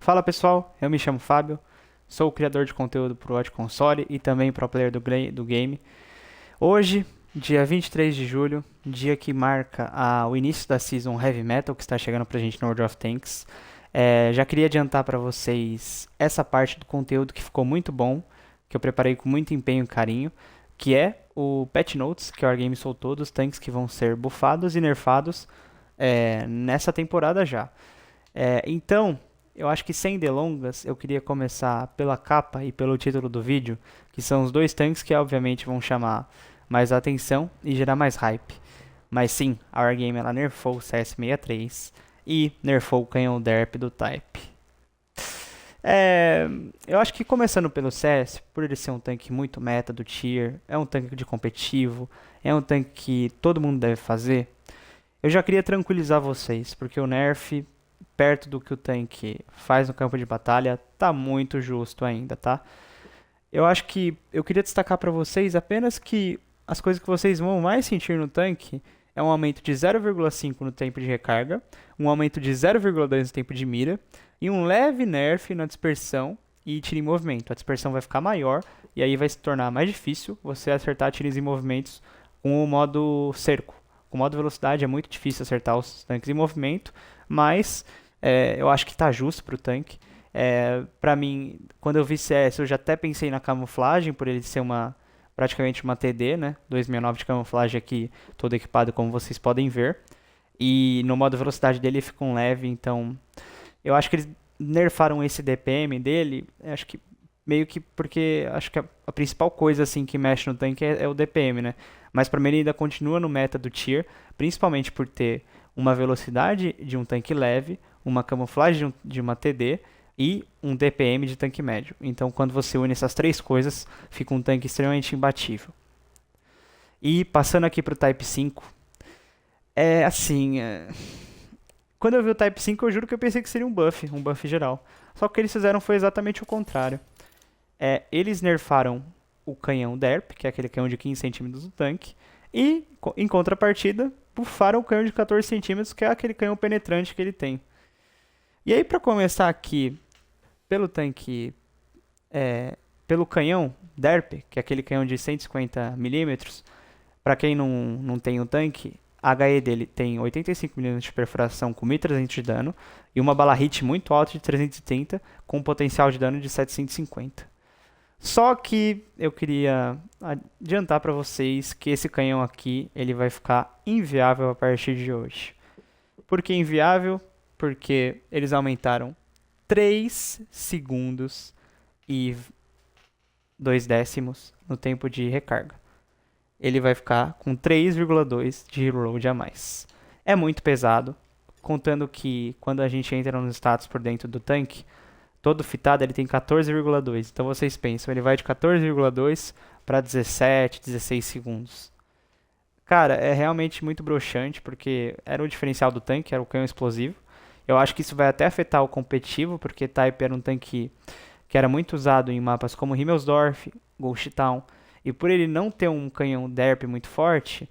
Fala pessoal, eu me chamo Fábio, sou o criador de conteúdo para o Watch Console e também pro player do game. Hoje, dia 23 de julho, dia que marca o início da Season Heavy Metal que está chegando pra gente no World of Tanks. Já queria adiantar para vocês essa parte do conteúdo que ficou muito bom, que eu preparei com muito empenho e carinho, que é o Patch Notes que a Wargame soltou dos tanques que vão ser buffados e nerfados nessa temporada já. Então, eu acho que sem delongas, eu queria começar pela capa e pelo título do vídeo, que são os dois tanques que obviamente vão chamar mais atenção e gerar mais hype. Mas sim, a Wargame ela nerfou o CS63 e nerfou o canhão derp do Type. Eu acho que começando pelo CS, por ele ser um tanque muito meta do tier, é um tanque de competitivo, é um tanque que todo mundo deve fazer, eu já queria tranquilizar vocês, porque o nerf, perto do que o tanque faz no campo de batalha, tá muito justo ainda, tá? Eu acho que eu queria destacar para vocês apenas que as coisas que vocês vão mais sentir no tanque é um aumento de 0,5 no tempo de recarga, um aumento de 0,2 no tempo de mira e um leve nerf na dispersão e tiro em movimento. A dispersão vai ficar maior e aí vai se tornar mais difícil você acertar tiros em movimentos com o modo cerco. Com o modo velocidade é muito difícil acertar os tanques em movimento, mas eu acho que tá justo pro tanque. Pra mim, quando eu vi CS, eu já até pensei na camuflagem, por ele ser praticamente uma TD, né? 269 de camuflagem aqui, todo equipado, como vocês podem ver. E no modo velocidade dele fica um leve, então eu acho que eles nerfaram esse DPM dele, acho que meio que porque acho que a principal coisa assim que mexe no tanque é o DPM, né? Mas pra mim ele ainda continua no meta do tier, principalmente por ter uma velocidade de um tanque leve, uma camuflagem de uma TD e um DPM de tanque médio. Então, quando você une essas três coisas, fica um tanque extremamente imbatível. E passando aqui para o Type 5, é assim. Quando eu vi o Type 5, eu juro que eu pensei que seria um buff geral. Só que o que eles fizeram foi exatamente o contrário. Eles nerfaram o canhão DERP, que é aquele canhão de 15 centímetros do tanque, e, em contrapartida, buffaram o canhão de 14 centímetros, que é aquele canhão penetrante que ele tem. E aí, para começar aqui, pelo tanque, pelo canhão DERP, que é aquele canhão de 150 milímetros, para quem não tem o tanque, a HE dele tem 85 milímetros de perfuração com 1.300 de dano e uma bala hit muito alta de 330 com um potencial de dano de 750. Só que eu queria adiantar para vocês que esse canhão aqui ele vai ficar inviável a partir de hoje. Por que inviável? Porque eles aumentaram 3 segundos e 2 décimos no tempo de recarga. Ele vai ficar com 3,2 de hero load a mais. É muito pesado, contando que quando a gente entra nos status por dentro do tanque, todo fitado ele tem 14,2. Então vocês pensam, ele vai de 14,2 para 17, 16 segundos. Cara, é realmente muito broxante, porque era o diferencial do tanque, era o canhão explosivo. Eu acho que isso vai até afetar o competitivo, porque Type era um tanque que era muito usado em mapas como Himmelsdorf, Ghost Town, e por ele não ter um canhão derp muito forte,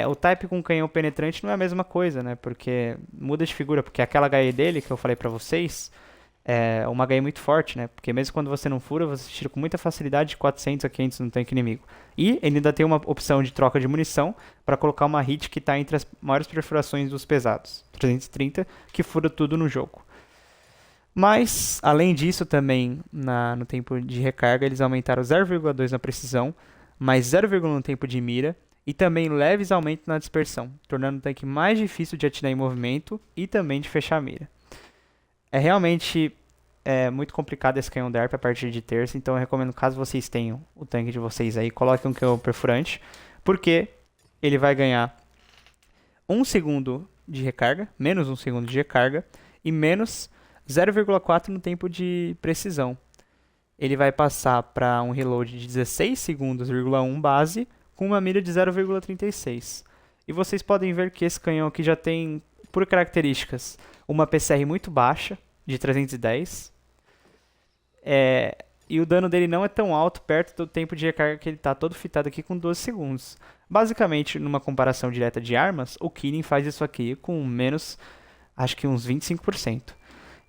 o Type com canhão penetrante não é a mesma coisa, né? Porque muda de figura, porque aquela HE dele que eu falei pra vocês é uma HE muito forte, né? Porque mesmo quando você não fura, você tira com muita facilidade de 400 a 500 no tanque inimigo. E ele ainda tem uma opção de troca de munição para colocar uma hit que está entre as maiores perfurações dos pesados, 330, que fura tudo no jogo. Mas, além disso, também no tempo de recarga, eles aumentaram 0,2 na precisão, mais 0,1 no tempo de mira e também leves aumentos na dispersão, tornando o tanque mais difícil de atirar em movimento e também de fechar a mira. É realmente muito complicado esse canhão DARP a partir de terça, então eu recomendo, caso vocês tenham o tanque de vocês aí, coloquem um canhão perfurante, porque ele vai ganhar 1 segundo de recarga, menos 1 segundo de recarga e menos 0,4 no tempo de precisão. Ele vai passar para um reload de 16 segundos,1 base com uma mira de 0,36. E vocês podem ver que esse canhão aqui já tem, por características, uma PCR muito baixa, de 310. E o dano dele não é tão alto perto do tempo de recarga que ele está todo fitado aqui com 12 segundos. Basicamente, numa comparação direta de armas, o Keeling faz isso aqui com menos, acho que uns 25%.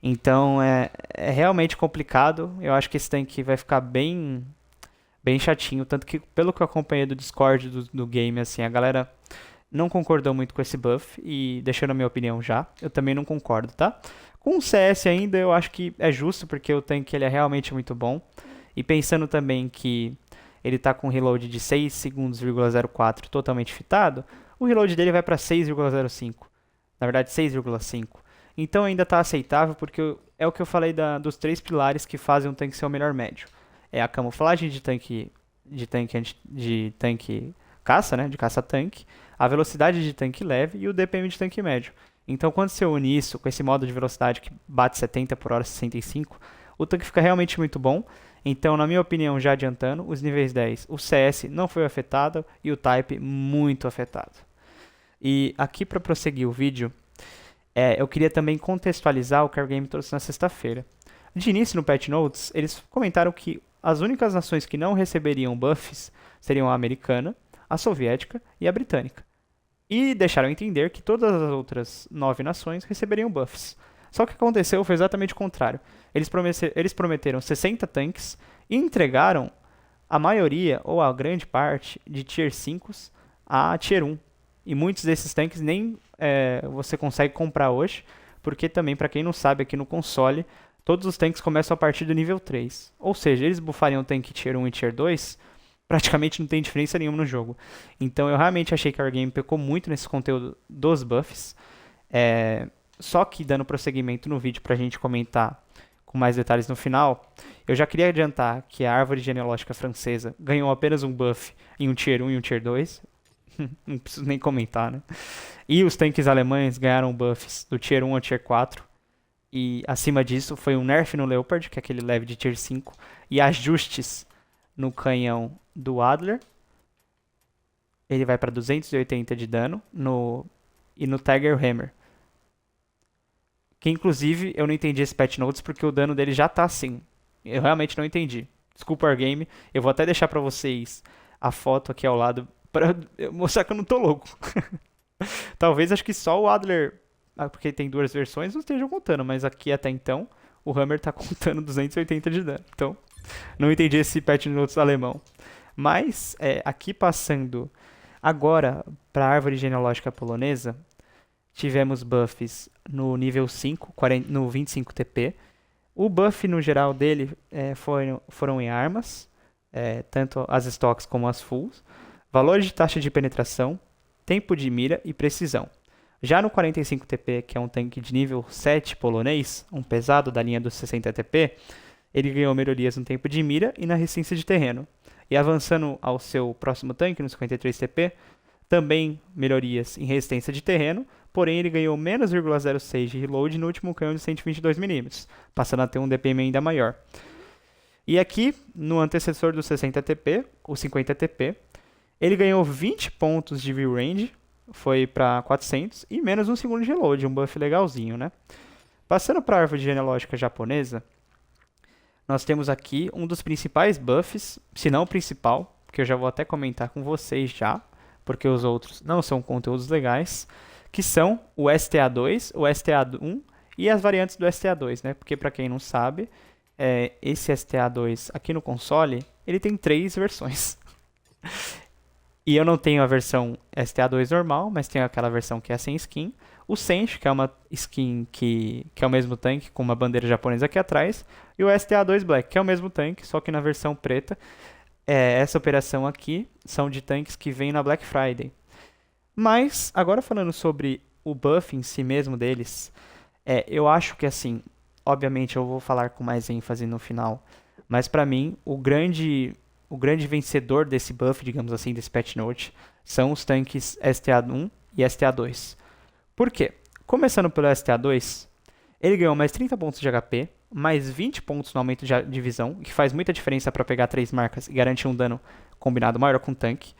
Então é realmente complicado. Eu acho que esse tanque vai ficar bem chatinho. Tanto que, pelo que eu acompanhei do Discord do game, assim, a galera não concordou muito com esse buff. E deixando a minha opinião já, eu também não concordo, tá? Com o CS ainda, eu acho que é justo, porque o tanque ele é realmente muito bom. E pensando também que ele tá com um reload de 6 segundos,04 totalmente fitado, o reload dele vai para 6,05. Na verdade, 6,5. Então ainda está aceitável, porque é o que eu falei dos três pilares que fazem um tanque ser o melhor médio. É a camuflagem de tanque caça, né, de caça-tanque, a velocidade de tanque leve e o DPM de tanque médio. Então quando você une isso com esse modo de velocidade que bate 70 por hora, 65, o tanque fica realmente muito bom. Então, na minha opinião, já adiantando, os níveis 10, o CS não foi afetado e o Type muito afetado. E aqui para prosseguir o vídeo, eu queria também contextualizar o que a Game trouxe na sexta-feira. De início, no Patch Notes, eles comentaram que as únicas nações que não receberiam buffs seriam a americana, a soviética e a britânica. E deixaram entender que todas as outras 9 nações receberiam buffs. Só que o que aconteceu foi exatamente o contrário. Eles prometeram 60 tanques e entregaram a maioria, ou a grande parte, de Tier 5 a Tier 1. E muitos desses tanques nem você consegue comprar hoje, porque também, para quem não sabe, aqui no console, todos os tanques começam a partir do nível 3. Ou seja, eles bufariam o tanque Tier 1 e Tier 2, praticamente não tem diferença nenhuma no jogo. Então eu realmente achei que a Wargame pecou muito nesse conteúdo dos buffs. Só que, dando prosseguimento no vídeo pra gente comentar com mais detalhes no final, eu já queria adiantar que a árvore genealógica francesa ganhou apenas um buff em um Tier 1 e um Tier 2. Não preciso nem comentar, né? E os tanques alemães ganharam buffs do Tier 1 ao Tier 4. E acima disso foi um nerf no Leopard, que é aquele leve de Tier 5, e ajustes no canhão do Adler. Ele vai para 280 de dano e no Tiger Hammer. Que inclusive eu não entendi esse patch notes porque o dano dele já tá assim. Eu realmente não entendi. Desculpa, Wargame. Eu vou até deixar pra vocês a foto aqui ao lado pra mostrar que eu não tô louco. Talvez acho que só o Adler, porque tem duas versões, não estejam contando, mas aqui até então o Hammer tá contando 280 de dano. Então, não entendi esse patch notes alemão. Mas, aqui passando agora pra árvore genealógica polonesa, tivemos buffs no nível 5, no 25 TP. O buff no geral dele foram em armas, tanto as stocks como as fulls, valores de taxa de penetração, tempo de mira e precisão. Já no 45 TP, que é um tanque de nível 7 polonês, um pesado da linha dos 60 TP, ele ganhou melhorias no tempo de mira e na resistência de terreno. E avançando ao seu próximo tanque, no 53 TP, também melhorias em resistência de terreno, porém ele ganhou menos 0,06 de reload no último canhão de 122mm, passando a ter um DPM ainda maior. E aqui, no antecessor do 60 TP, o 50 TP, ele ganhou 20 pontos de view range, foi para 400, e menos 1 segundo de reload, um buff legalzinho, né? Passando para a árvore genealógica japonesa, nós temos aqui um dos principais buffs, se não o principal, que eu já vou até comentar com vocês já, porque os outros não são conteúdos legais, que são o STA2, o STA1 e as variantes do STA2, né? Porque para quem não sabe, esse STA2 aqui no console, ele tem 3 versões. E eu não tenho a versão STA2 normal, mas tenho aquela versão que é sem skin. O Senshi, que é uma skin que é o mesmo tanque, com uma bandeira japonesa aqui atrás. E o STA2 Black, que é o mesmo tanque, só que na versão preta. Essa operação aqui são de tanques que vêm na Black Friday. Mas, agora falando sobre o buff em si mesmo deles, eu acho que assim, obviamente eu vou falar com mais ênfase no final, mas pra mim, o grande vencedor desse buff, digamos assim, desse patch note, são os tanques STA1 e STA2. Por quê? Começando pelo STA2, ele ganhou mais 30 pontos de HP, mais 20 pontos no aumento de visão, que faz muita diferença para pegar 3 marcas e garantir um dano combinado maior com o tanque.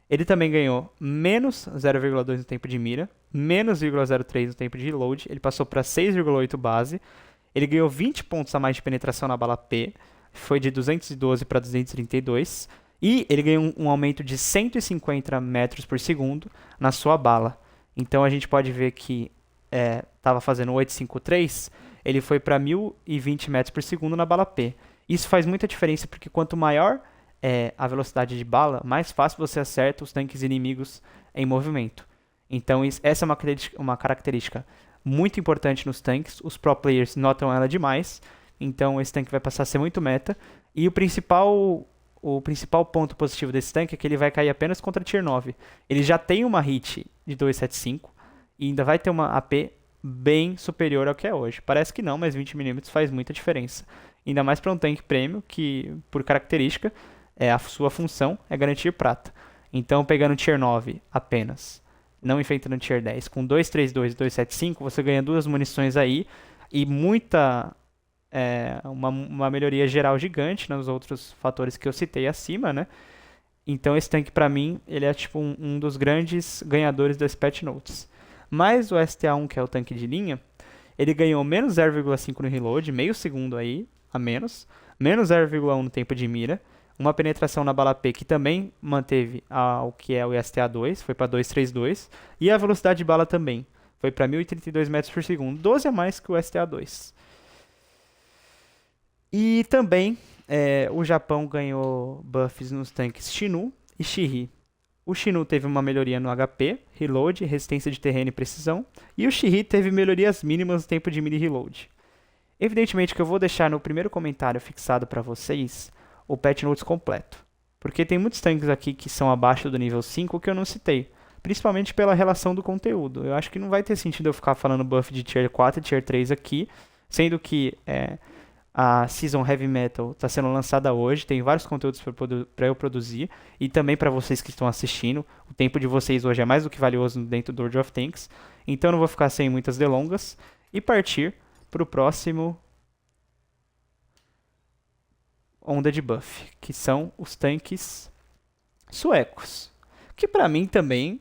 Ele também ganhou menos 0,2 no tempo de mira, menos 0,03 no tempo de reload, ele passou para 6,8 base. Ele ganhou 20 pontos a mais de penetração na bala P, foi de 212 para 232. E ele ganhou um aumento de 150 metros por segundo na sua bala. Então a gente pode ver que estava fazendo 853, ele foi para 1020 metros por segundo na bala P. Isso faz muita diferença porque quanto maior é a velocidade de bala, mais fácil você acerta os tanques inimigos em movimento. Então essa é uma característica muito importante nos tanques, os pro players notam ela demais, então esse tanque vai passar a ser muito meta. E o principal ponto positivo desse tanque é que ele vai cair apenas contra Tier 9. Ele já tem uma hit de 275 e ainda vai ter uma AP bem superior ao que é hoje. Parece que não, mas 20mm faz muita diferença. Ainda mais para um tanque premium que, por característica, a sua função é garantir prata. Então, pegando Tier 9 apenas, não enfrentando Tier 10, com 232 e 275, você ganha 2 munições aí e uma melhoria geral gigante nos outros fatores que eu citei acima, né? Então esse tanque pra mim, ele é tipo um dos grandes ganhadores das patch notes. Mas o STA1, que é o tanque de linha, ele ganhou menos 0,5 no reload, meio segundo aí, a menos 0,1 no tempo de mira, uma penetração na bala P que também manteve o que é o STA2, foi para 232, e a velocidade de bala também, foi para 1032 metros por segundo, 12 a mais que o STA2. E também o Japão ganhou buffs nos tanques Shinu e Shiri. O Shinu teve uma melhoria no HP, reload, resistência de terreno e precisão. E o Shiri teve melhorias mínimas no tempo de mira e reload. Evidentemente que eu vou deixar no primeiro comentário fixado para vocês o patch notes completo. Porque tem muitos tanques aqui que são abaixo do nível 5 que eu não citei. Principalmente pela relação do conteúdo. Eu acho que não vai ter sentido eu ficar falando buff de Tier 4 e Tier 3 aqui. Sendo que a Season Heavy Metal está sendo lançada hoje, tem vários conteúdos para eu produzir e também para vocês que estão assistindo. O tempo de vocês hoje é mais do que valioso dentro do World of Tanks, então eu não vou ficar sem muitas delongas e partir para o próximo onda de buff, que são os tanques suecos, que para mim também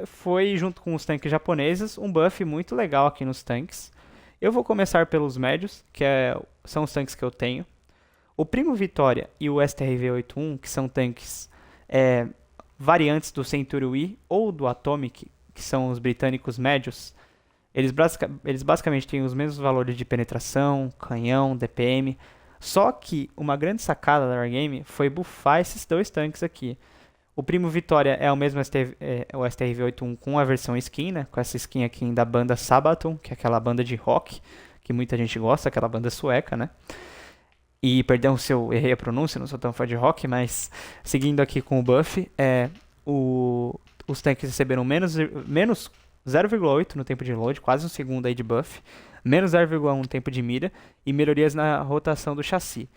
foi, junto com os tanques japoneses, um buff muito legal aqui nos tanques. Eu vou começar pelos médios, que são os tanques que eu tenho. O Primo Vitória e o STRV-81, que são tanques variantes do Century ou do Atomic, que são os britânicos médios, eles basicamente têm os mesmos valores de penetração, canhão, DPM. Só que uma grande sacada da Wargame foi buffar esses dois tanques aqui. O Primo Vitória é o mesmo o STRV-81 com a versão skin, né? Com essa skin aqui da banda Sabaton, que é aquela banda de rock, que muita gente gosta, aquela banda sueca, né? E, perdão se eu errei a pronúncia, não sou tão fã de rock, mas seguindo aqui com o buff, os tanques receberam menos 0,8 no tempo de load, quase um segundo aí de buff, menos 0,1 no tempo de mira e melhorias na rotação do chassi.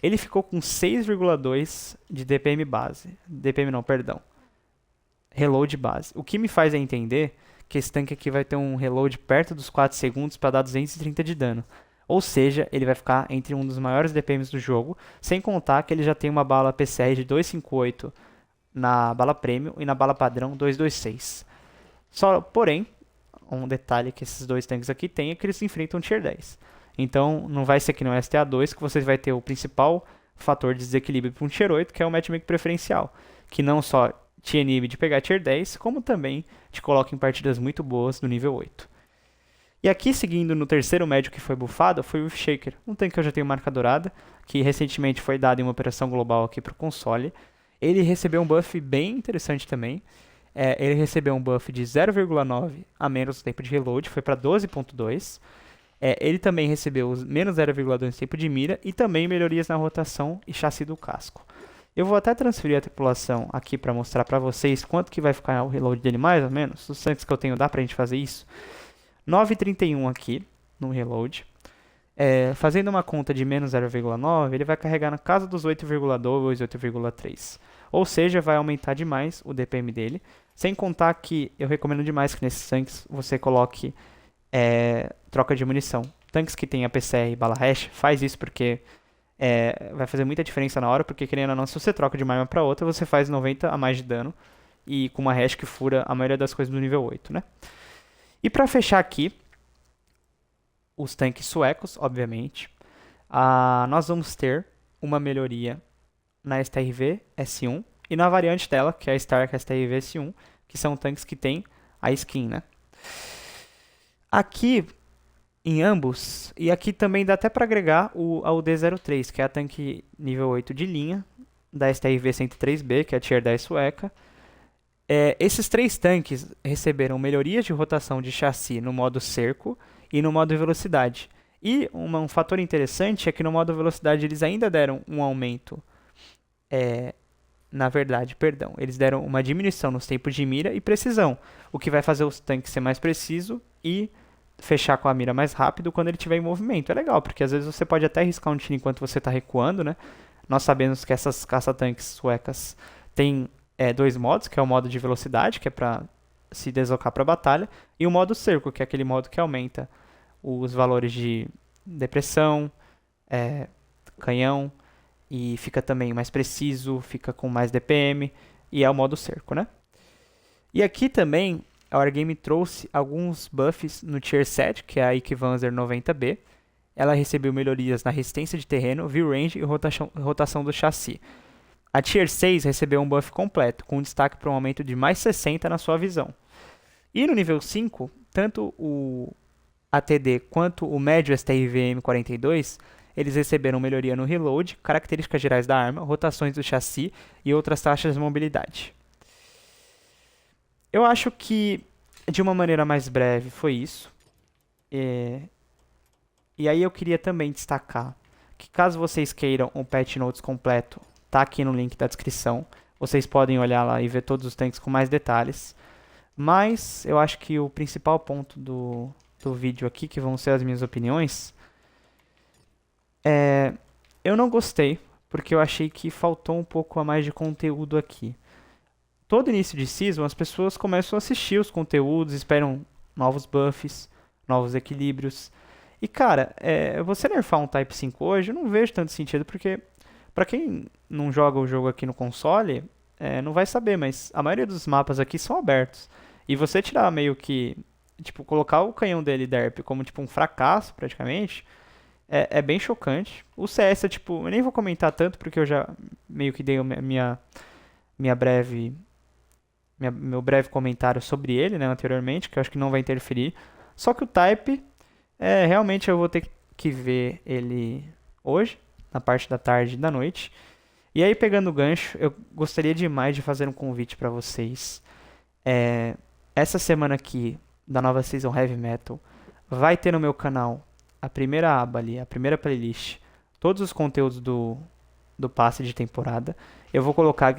Ele ficou com 6,2 de DPM base. DPM não, perdão. Reload base. O que me faz entender que esse tanque aqui vai ter um reload perto dos 4 segundos para dar 230 de dano. Ou seja, ele vai ficar entre um dos maiores DPMs do jogo, sem contar que ele já tem uma bala PCR de 258 na bala Premium e na bala padrão 226. Porém, um detalhe que esses dois tanques aqui têm é que eles enfrentam Tier 10. Então, não vai ser que no STA2 que você vai ter o principal fator de desequilíbrio para um Tier 8, que é o matchmaking preferencial, que não só te inibe de pegar Tier 10, como também te coloca em partidas muito boas do nível 8. E aqui, seguindo no terceiro médio que foi buffado, foi o Shaker, um tanque que eu já tenho marca dourada, que recentemente foi dado em uma operação global aqui para o console. Ele recebeu um buff bem interessante também. Ele recebeu um buff de 0,9 a menos no tempo de reload, foi para 12,2. Ele também recebeu menos 0,2 no tempo de mira e também melhorias na rotação e chassi do casco. Eu vou até transferir a tripulação aqui para mostrar para vocês quanto que vai ficar o reload dele mais ou menos. Os tanques que eu tenho dá pra gente fazer isso. 9,31 aqui no reload. Fazendo uma conta de menos 0,9, ele vai carregar na casa dos 8,2, 8,3. Ou seja, vai aumentar demais o DPM dele. Sem contar que eu recomendo demais que nesses tanques você coloque troca de munição. Tanques que tem a PCR e bala hash, faz isso porque vai fazer muita diferença na hora, porque querendo ou não, se você troca de uma arma para outra, você faz 90 a mais de dano, e com uma hash que fura a maioria das coisas do nível 8, né? E para fechar aqui, os tanques suecos, obviamente, nós vamos ter uma melhoria na STRV S1 e na variante dela, que é a Stark STRV S1, que são tanques que tem a skin, né? Aqui em ambos. E aqui também dá até para agregar a UD-03, que é a tanque nível 8 de linha, da STRV 103B, que é a Tier 10 sueca. Esses três tanques receberam melhorias de rotação de chassi no modo cerco e no modo velocidade. E um fator interessante é que no modo velocidade eles ainda deram um aumento. Na verdade, perdão, eles deram uma diminuição nos tempos de mira e precisão, o que vai fazer os tanques ser mais preciso e fechar com a mira mais rápido quando ele estiver em movimento. É legal, porque às vezes você pode até arriscar um tiro enquanto você está recuando, né? Nós sabemos que essas caça-tanques suecas têm dois modos, que é o modo de velocidade, que é para se deslocar para a batalha, e o modo cerco, que é aquele modo que aumenta os valores de depressão, canhão, e fica também mais preciso, fica com mais DPM, e é o modo cerco, né? E aqui também a Wargame trouxe alguns buffs no Tier 7, que é a Ikvanzer 90B. Ela recebeu melhorias na resistência de terreno, view range e rotação do chassi. A Tier 6 recebeu um buff completo, com destaque para um aumento de mais 60 na sua visão. E no nível 5, tanto o ATD quanto o médio STRV M42, eles receberam melhoria no reload, características gerais da arma, rotações do chassi e outras taxas de mobilidade. Eu acho que, de uma maneira mais breve, foi isso. E aí eu queria também destacar que caso vocês queiram um patch notes completo, tá aqui no link da descrição. Vocês podem olhar lá e ver todos os tanques com mais detalhes. Mas eu acho que o principal ponto do vídeo aqui, que vão ser as minhas opiniões, eu não gostei, porque eu achei que faltou um pouco a mais de conteúdo aqui. Todo início de season, as pessoas começam a assistir os conteúdos, esperam novos buffs, novos equilíbrios. E cara, você nerfar um Type 5 hoje, eu não vejo tanto sentido, porque pra quem não joga o jogo aqui no console, não vai saber, mas a maioria dos mapas aqui são abertos. E você tirar meio que, tipo, colocar o canhão dele derp como tipo um fracasso, praticamente, é bem chocante. O CS, tipo, eu nem vou comentar tanto, porque eu já meio que dei meu breve comentário sobre ele, né, anteriormente, que eu acho que não vai interferir. Só que o Type, realmente eu vou ter que ver ele hoje, na parte da tarde e da noite. E aí, pegando o gancho, eu gostaria demais de fazer um convite para vocês. Essa semana aqui, da nova Season Heavy Metal, vai ter no meu canal a primeira aba ali, a primeira playlist, todos os conteúdos do passe de temporada. Eu vou colocar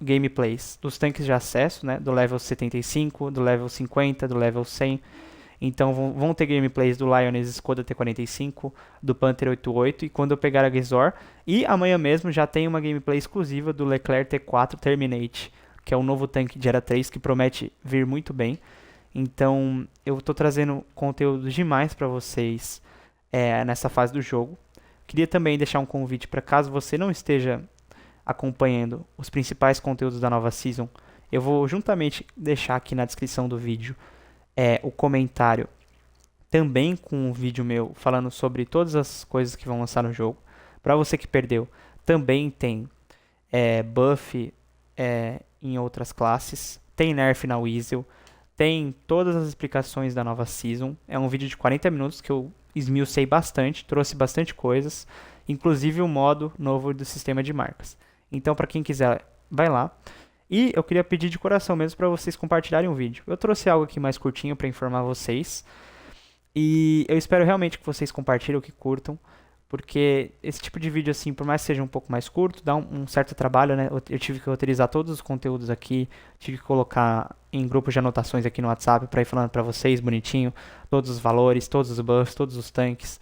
gameplays dos tanques de acesso, né, do level 75, do level 50, do level 100. Então vão ter gameplays do Lioness Skoda T45, do Panther 88 e quando eu pegar a Gazor. E amanhã mesmo já tem uma gameplay exclusiva do Leclerc T4 Terminate, que é um novo tanque de Era 3 que promete vir muito bem. Então eu estou trazendo conteúdo demais para vocês nessa fase do jogo. Queria também deixar um convite para caso você não esteja acompanhando os principais conteúdos da nova Season, eu vou juntamente deixar aqui na descrição do vídeo o comentário também com um vídeo meu falando sobre todas as coisas que vão lançar no jogo. Para você que perdeu, também tem buff em outras classes, tem nerf na Weasel, tem todas as explicações da nova Season. É um vídeo de 40 minutos que eu esmiucei bastante, trouxe bastante coisas, inclusive o modo novo do sistema de marcas. Então, para quem quiser, vai lá. E eu queria pedir de coração mesmo para vocês compartilharem o vídeo. Eu trouxe algo aqui mais curtinho para informar vocês. E eu espero realmente que vocês compartilhem, que curtam. Porque esse tipo de vídeo, assim, por mais que seja um pouco mais curto, dá um certo trabalho, né? Eu tive que roteirizar todos os conteúdos aqui. Tive que colocar em grupos de anotações aqui no WhatsApp para ir falando para vocês bonitinho. Todos os valores, todos os buffs, todos os tanques.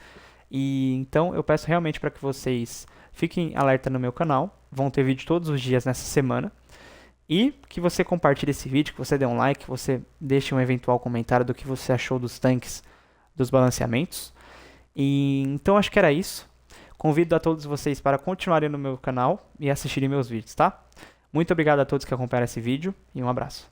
E então eu peço realmente para que vocês fiquem alerta no meu canal. Vão ter vídeo todos os dias nessa semana. E que você compartilhe esse vídeo, que você dê um like, que você deixe um eventual comentário do que você achou dos tanques, dos balanceamentos. E então acho que era isso. Convido a todos vocês para continuarem no meu canal e assistirem meus vídeos, tá? Muito obrigado a todos que acompanharam esse vídeo e um abraço.